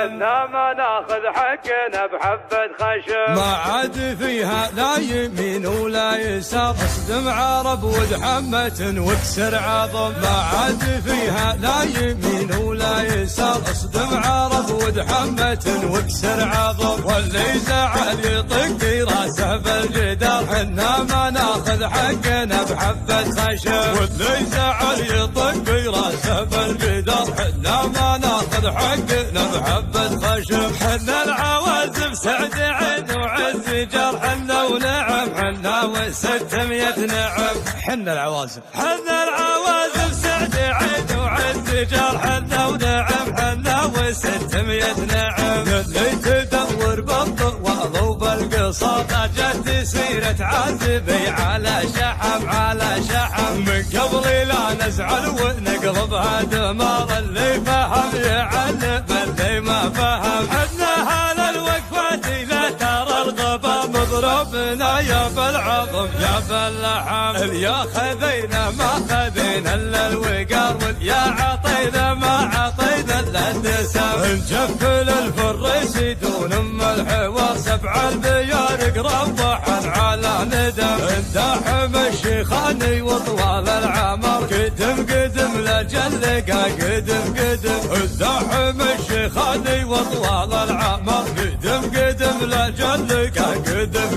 إنما ناخذ حقنا بحبة خشب، ما عاد فيها لا يمين ولا يسار، اصدم عرب ودحمة واكسر عظم. ما عاد فيها لا يمين ولا يسار، اصدم عرب ودحمة واكسر عظم. واللي زعل يطق راسه بالجدار، حنا ما ناخذ حقنا بحبة خشب. واللي زعل يطق راسه بالجدار، حنا ما ناخذ حقنا بحبة خشب. حنا العوازم سعد عين وعز جار، حنا ونعم حنا و600 نعم. حنا العوازم سعد عين وعز جار، حنا ونعم حنا و600 نعم. اللي تدور بالطوال وبالقصار، جت سيرة عازبي على شحم من قبل لا نزعل ونقلبها دمار. اللي فهم يعلم اللي ما فهم، حنا هلا الوقفات لا ترى الغبا، مضربنا يا بالعظم يا باللحم. اليا خذينا ما خذينا الا الوقار، واليا عطينا ما عطينا الا الدسم. نجف للفريس دون الحوار، 7 البيارق روحا على ندم. اندحم الشيخاني وطوال العمر، قدم لجلقا قدم. اندحم الشيخاني وطوال العمر، قدم لجلقا قدم.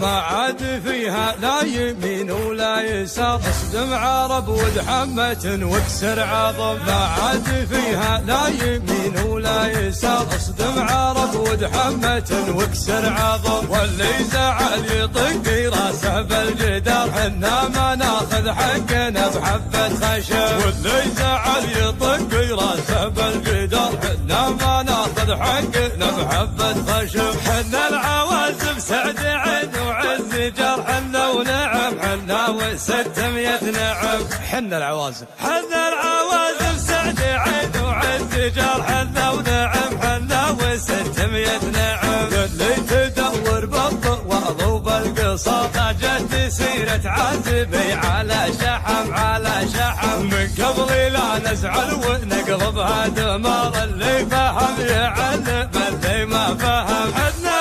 ما عاد فيها لا يمين ولا يسار، اصدم عرب ودحمة واكسر عظم. ما عاد فيها لا يمين ولا يسار، اصدم عرب ودحمة واكسر عظم. واللي زعل يطق راسه بالجدار، حنا ما ناخذ حقنا بحبة خشب. واللي زعل يطق راسه بالجدار، حنا ما ناخذ حقنا بحبة خشب. حنا العوازم سعد عين وعز جار، حنا ونعم حنا و600 نعم. حنا العوازم سعد عين وعز جار، حنا ونعم حنا و600 نعم. اللي تدور بالطوال وبالقصار، جت سيرة عازبي على شحم من قبل لا نزعل ونقلبها دمار. اللي فهم يعلم اللي ما فهم، حنا